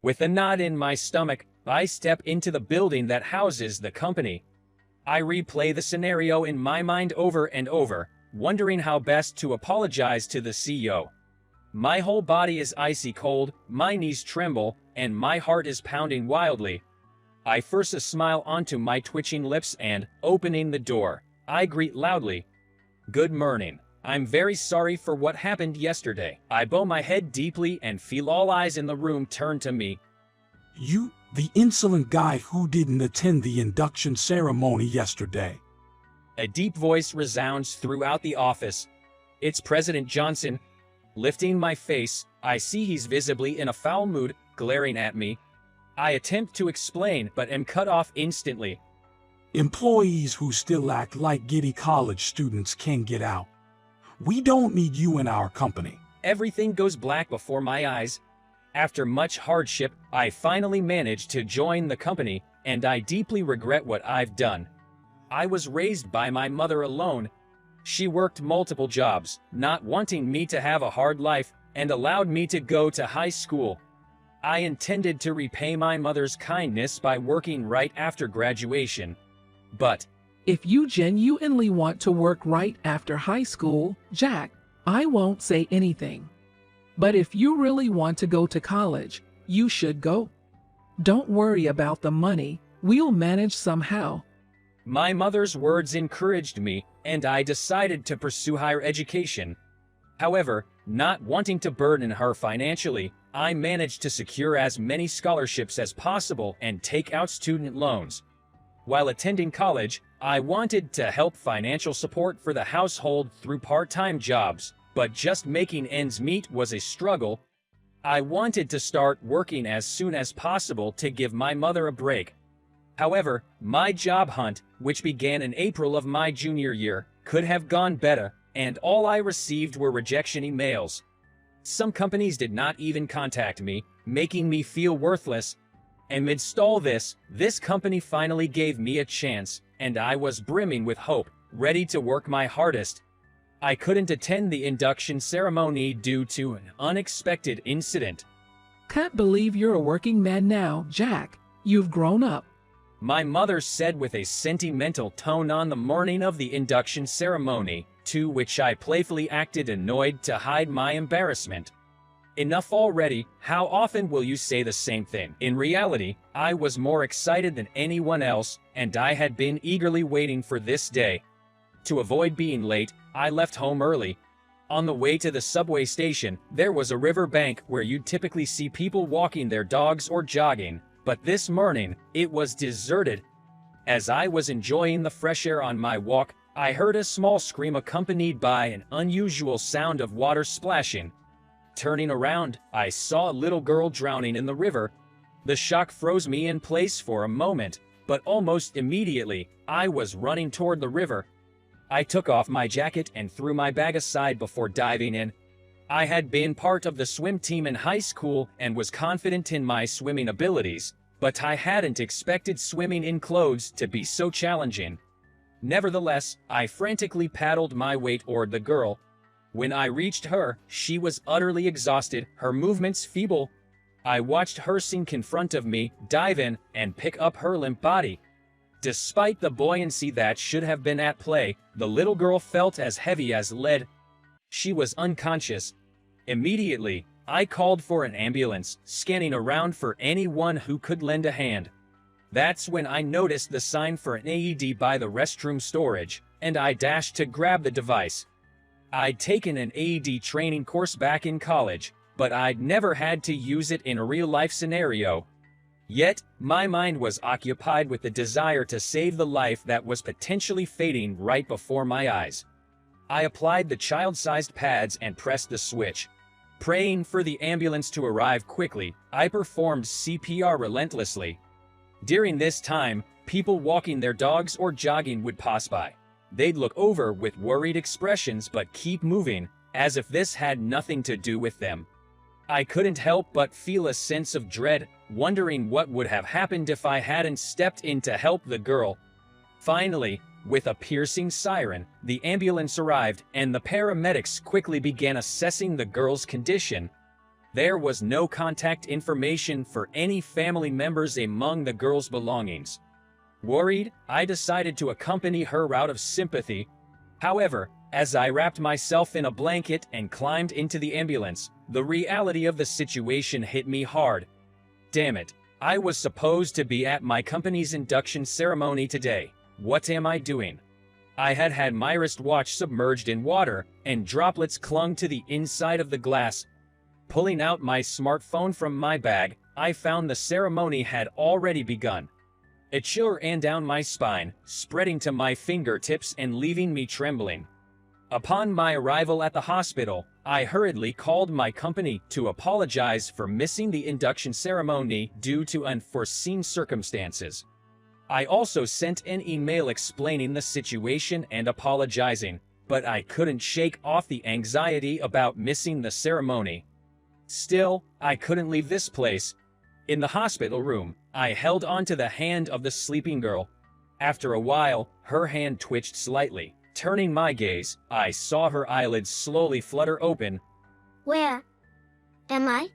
With a knot in my stomach, I step into the building that houses the company. I replay the scenario in my mind over and over, wondering how best to apologize to the CEO. My whole body is icy cold, my knees tremble, and my heart is pounding wildly. I force a smile onto my twitching lips and, opening the door, I greet loudly. "Good morning. I'm very sorry for what happened yesterday." I bow my head deeply and feel all eyes in the room turn to me. "You, the insolent guy who didn't attend the induction ceremony yesterday." A deep voice resounds throughout the office. It's President Johnson. Lifting my face, I see he's visibly in a foul mood, glaring at me. I attempt to explain, but am cut off instantly. "Employees who still act like giddy college students can get out. We don't need you in our company." Everything goes black before my eyes. After much hardship, I finally managed to join the company, and I deeply regret what I've done. I was raised by my mother alone. She worked multiple jobs, not wanting me to have a hard life, and allowed me to go to high school. I intended to repay my mother's kindness by working right after graduation. But if you genuinely want to work right after high school, Jack, I won't say anything. But if you really want to go to college, you should go. Don't worry about the money, we'll manage somehow. my mother's words encouraged me, and I decided to pursue higher education. However, not wanting to burden her financially, I managed to secure as many scholarships as possible and take out student loans. While attending college, I wanted to help financial support for the household through part-time jobs, but just making ends meet was a struggle. I wanted to start working as soon as possible to give my mother a break. However, my job hunt, which began in April of my junior year, could have gone better, and all I received were rejection emails. Some companies did not even contact me, making me feel worthless. Amidst all this company finally gave me a chance, and I was brimming with hope, ready to work my hardest. I couldn't attend the induction ceremony due to an unexpected incident. Can't believe you're a working man now, Jack. You've grown up. My mother said with a sentimental tone on the morning of the induction ceremony, to which I playfully acted annoyed to hide my embarrassment. Enough already, how often will you say the same thing? In reality, I was more excited than anyone else, and I had been eagerly waiting for this day. To avoid being late, I left home early. On the way to the subway station, there was a river bank where you'd typically see people walking their dogs or jogging, but this morning, it was deserted. As I was enjoying the fresh air on my walk, I heard a small scream accompanied by an unusual sound of water splashing. Turning around, I saw a little girl drowning in the river. The shock froze me in place for a moment, but almost immediately, I was running toward the river. I took off my jacket and threw my bag aside before diving in. I had been part of the swim team in high school and was confident in my swimming abilities, but I hadn't expected swimming in clothes to be so challenging. Nevertheless, I frantically paddled my way toward the girl. When I reached her, she was utterly exhausted, her movements feeble. I watched her sink in front of me, dive in, and pick up her limp body. Despite the buoyancy that should have been at play, the little girl felt as heavy as lead. She was unconscious. Immediately, I called for an ambulance, scanning around for anyone who could lend a hand. That's when I noticed the sign for an AED by the restroom storage, and I dashed to grab the device. I'd taken an AED training course back in college, but I'd never had to use it in a real-life scenario. Yet, my mind was occupied with the desire to save the life that was potentially fading right before my eyes. I applied the child-sized pads and pressed the switch. Praying for the ambulance to arrive quickly, I performed CPR relentlessly. During this time, people walking their dogs or jogging would pass by. They'd look over with worried expressions but keep moving, as if this had nothing to do with them. I couldn't help but feel a sense of dread, wondering what would have happened if I hadn't stepped in to help the girl. Finally, with a piercing siren, the ambulance arrived and the paramedics quickly began assessing the girl's condition. There was no contact information for any family members among the girl's belongings. Worried, I decided to accompany her out of sympathy. However, as I wrapped myself in a blanket and climbed into the ambulance, the reality of the situation hit me hard. Damn it, I was supposed to be at my company's induction ceremony today. What am I doing? I had had my wristwatch submerged in water, and droplets clung to the inside of the glass. Pulling out my smartphone from my bag, I found the ceremony had already begun. A chill ran down my spine, spreading to my fingertips and leaving me trembling. Upon my arrival at the hospital, I hurriedly called my company to apologize for missing the induction ceremony due to unforeseen circumstances. I also sent an email explaining the situation and apologizing, but I couldn't shake off the anxiety about missing the ceremony. Still, I couldn't leave this place. In the hospital room, I held onto the hand of the sleeping girl. After a while, her hand twitched slightly. Turning my gaze, I saw her eyelids slowly flutter open. Where am I?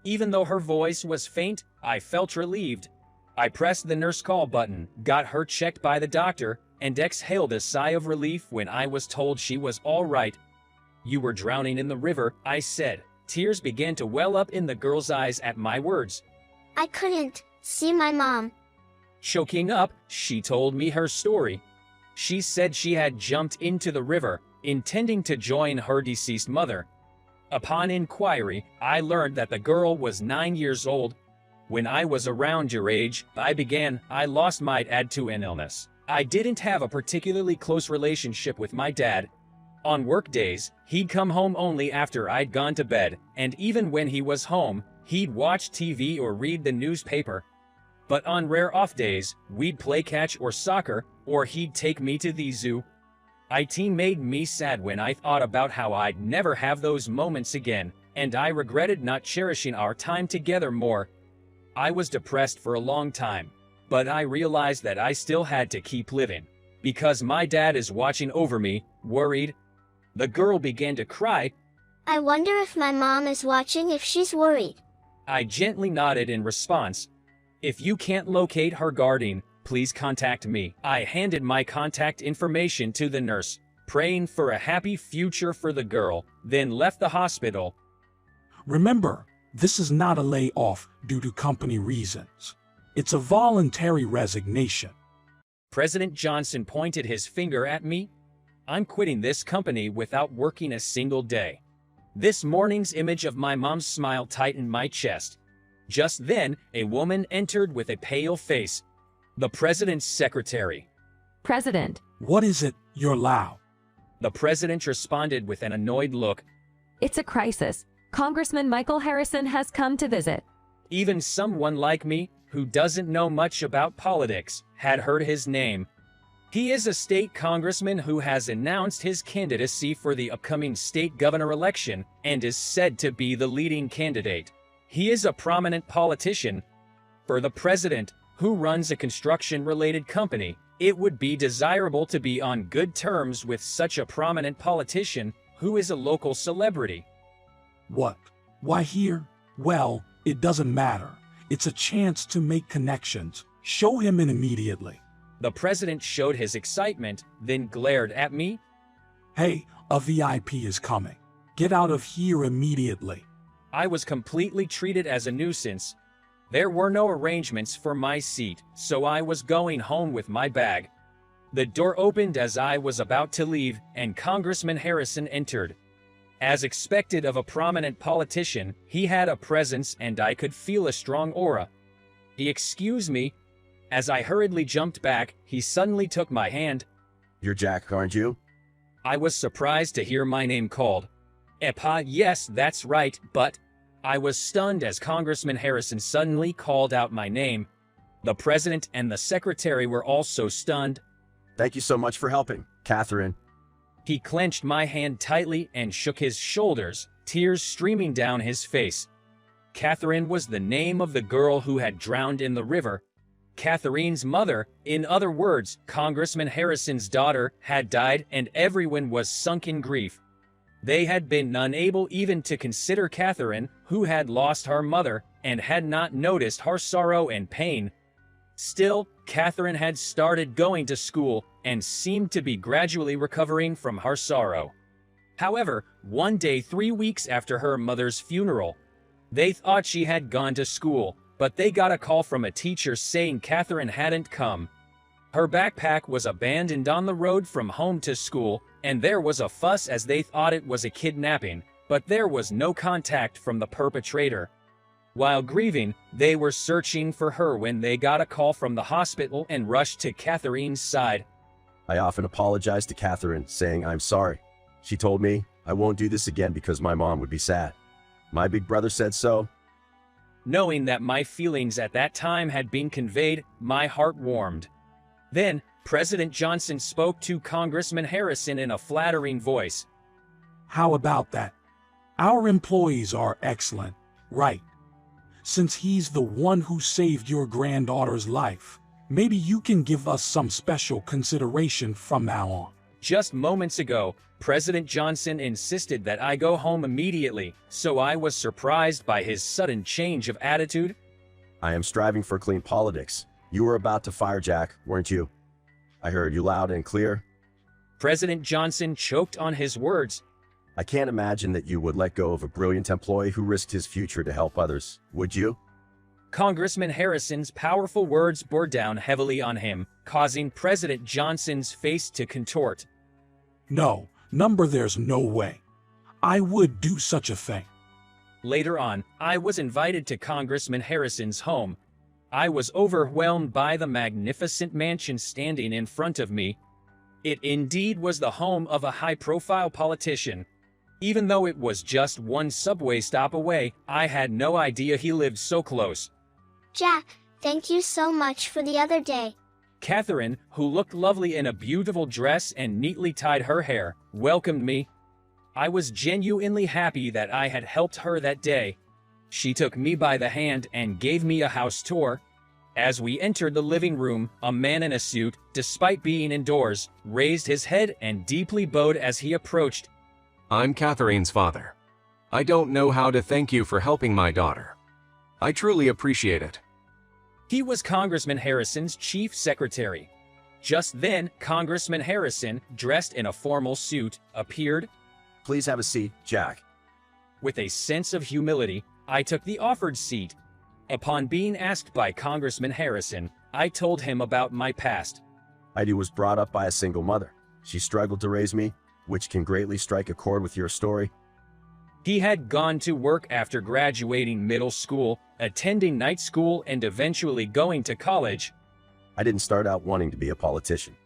Even though her voice was faint, I felt relieved. I pressed the nurse call button, got her checked by the doctor, and exhaled a sigh of relief when I was told she was all right. "You were drowning in the river," I said. Tears began to well up in the girl's eyes at my words. I couldn't see my mom. Choking up, she told me her story. She said she had jumped into the river, intending to join her deceased mother. Upon inquiry, I learned that the girl was 9 years old. When I was around your age, I lost my dad to an illness. I didn't have a particularly close relationship with my dad. On work days, he'd come home only after I'd gone to bed, and even when he was home, he'd watch TV or read the newspaper. But on rare off days, we'd play catch or soccer, or he'd take me to the zoo. It made me sad when I thought about how I'd never have those moments again, and I regretted not cherishing our time together more. I was depressed for a long time, but I realized that I still had to keep living. Because my dad is watching over me, worried. The girl began to cry. I wonder if my mom is watching if she's worried. I gently nodded in response. If you can't locate her guardian, please contact me. I handed my contact information to the nurse, praying for a happy future for the girl, then left the hospital. Remember, this is not a layoff due to company reasons. It's a voluntary resignation. President Johnson pointed his finger at me. I'm quitting this company without working a single day. This morning's image of my mom's smile tightened my chest. Just then, a woman entered with a pale face. The president's secretary. President. What is it? You're loud. The president responded with an annoyed look. It's a crisis. Congressman Michael Harrison has come to visit. Even someone like me, who doesn't know much about politics, had heard his name. He is a state congressman who has announced his candidacy for the upcoming state governor election and is said to be the leading candidate. He is a prominent politician. For the president, who runs a construction-related company, it would be desirable to be on good terms with such a prominent politician who is a local celebrity. What? Why here? Well, it doesn't matter. It's a chance to make connections. Show him in immediately. The president showed his excitement, then glared at me. Hey, a VIP is coming. Get out of here immediately. I was completely treated as a nuisance. There were no arrangements for my seat, so I was going home with my bag. The door opened as I was about to leave, and Congressman Harrison entered. As expected of a prominent politician, he had a presence and I could feel a strong aura. He excused me. As I hurriedly jumped back, he suddenly took my hand. You're Jack, aren't you? I was surprised to hear my name called. Epa, yes, that's right, but... I was stunned as Congressman Harrison suddenly called out my name. The president and the secretary were also stunned. Thank you so much for helping, Catherine. He clenched my hand tightly and shook his shoulders, tears streaming down his face. Catherine was the name of the girl who had drowned in the river. Catherine's mother, in other words, Congressman Harrison's daughter, had died and everyone was sunk in grief. They had been unable even to consider Catherine, who had lost her mother and had not noticed her sorrow and pain. Still, Catherine had started going to school and seemed to be gradually recovering from her sorrow. However, one day 3 weeks after her mother's funeral, they thought she had gone to school, but they got a call from a teacher saying Catherine hadn't come. Her backpack was abandoned on the road from home to school, and there was a fuss as they thought it was a kidnapping, but there was no contact from the perpetrator. While grieving, they were searching for her when they got a call from the hospital and rushed to Catherine's side. I often apologize to Catherine, saying I'm sorry. She told me I won't do this again because my mom would be sad. My big brother said so. Knowing that my feelings at that time had been conveyed, my heart warmed. Then, President Johnson spoke to Congressman Harrison in a flattering voice. How about that? Our employees are excellent, right? Since he's the one who saved your granddaughter's life, maybe you can give us some special consideration from now on. Just moments ago, President Johnson insisted that I go home immediately, so I was surprised by his sudden change of attitude. I am striving for clean politics. You were about to fire Jack, weren't you? I heard you loud and clear. President Johnson choked on his words. I can't imagine that you would let go of a brilliant employee who risked his future to help others, would you? Congressman Harrison's powerful words bore down heavily on him, causing President Johnson's face to contort. No, there's no way. I would do such a thing. Later on, I was invited to Congressman Harrison's home. I was overwhelmed by the magnificent mansion standing in front of me. It indeed was the home of a high-profile politician. Even though it was just one subway stop away, I had no idea he lived so close. Jack, thank you so much for the other day. Catherine, who looked lovely in a beautiful dress and neatly tied her hair, welcomed me. I was genuinely happy that I had helped her that day. She took me by the hand and gave me a house tour. As we entered the living room, a man in a suit, despite being indoors, raised his head and deeply bowed as he approached. I'm Catherine's father. I don't know how to thank you for helping my daughter. I truly appreciate it. He was Congressman Harrison's chief secretary. Just then, Congressman Harrison, dressed in a formal suit, appeared. Please have a seat, Jack. With a sense of humility, I took the offered seat. Upon being asked by Congressman Harrison, I told him about my past. Heidi was brought up by a single mother. She struggled to raise me, which can greatly strike a chord with your story. He had gone to work after graduating middle school, attending night school, and eventually going to college. I didn't start out wanting to be a politician.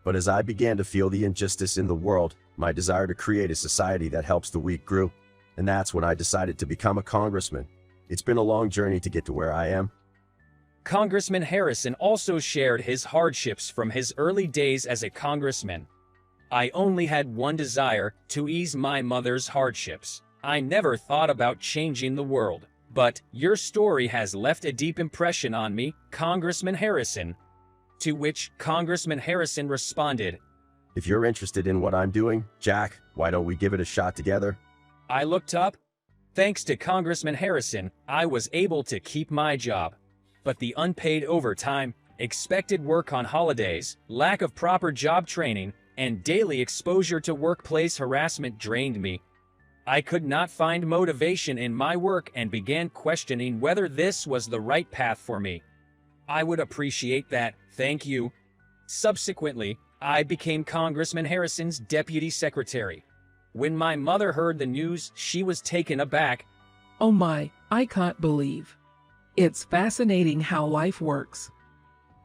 But as I began to feel the injustice in the world, my desire to create a society that helps the weak grew. And that's when I decided to become a congressman. It's been a long journey to get to where I am. Congressman Harrison also shared his hardships from his early days as a congressman. I only had one desire, to ease my mother's hardships. I never thought about changing the world. But your story has left a deep impression on me, Congressman Harrison. To which Congressman Harrison responded, If you're interested in what I'm doing, Jack, why don't we give it a shot together? I looked up. Thanks to Congressman Harrison, I was able to keep my job. But the unpaid overtime, expected work on holidays, lack of proper job training, and daily exposure to workplace harassment drained me. I could not find motivation in my work and began questioning whether this was the right path for me. I would appreciate that, thank you. Subsequently, I became Congressman Harrison's deputy secretary. When my mother heard the news, she was taken aback. Oh my, I can't believe. It's fascinating how life works.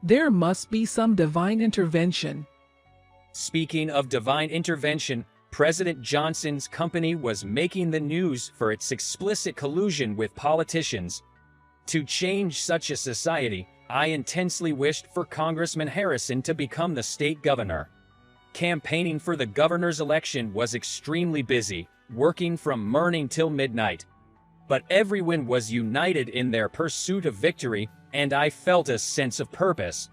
There must be some divine intervention. Speaking of divine intervention, President Johnson's company was making the news for its explicit collusion with politicians. To change such a society, I intensely wished for Congressman Harrison to become the state governor. Campaigning for the governor's election was extremely busy, working from morning till midnight. But everyone was united in their pursuit of victory, and I felt a sense of purpose.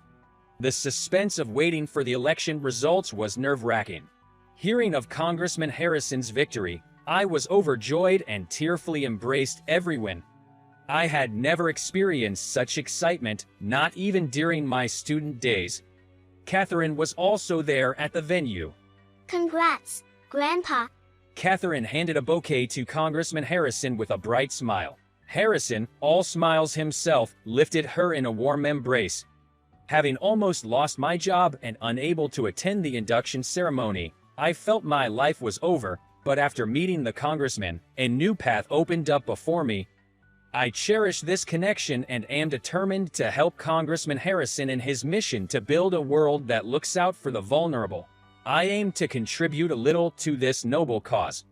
The suspense of waiting for the election results was nerve-wracking. Hearing of Congressman Harrison's victory, I was overjoyed and tearfully embraced everyone. I had never experienced such excitement, not even during my student days. Catherine was also there at the venue. Congrats, Grandpa. Catherine handed a bouquet to Congressman Harrison with a bright smile. Harrison, all smiles himself, lifted her in a warm embrace. Having almost lost my job and unable to attend the induction ceremony, I felt my life was over, but after meeting the congressman, a new path opened up before me. I cherish this connection and am determined to help Congressman Harrison in his mission to build a world that looks out for the vulnerable. I aim to contribute a little to this noble cause.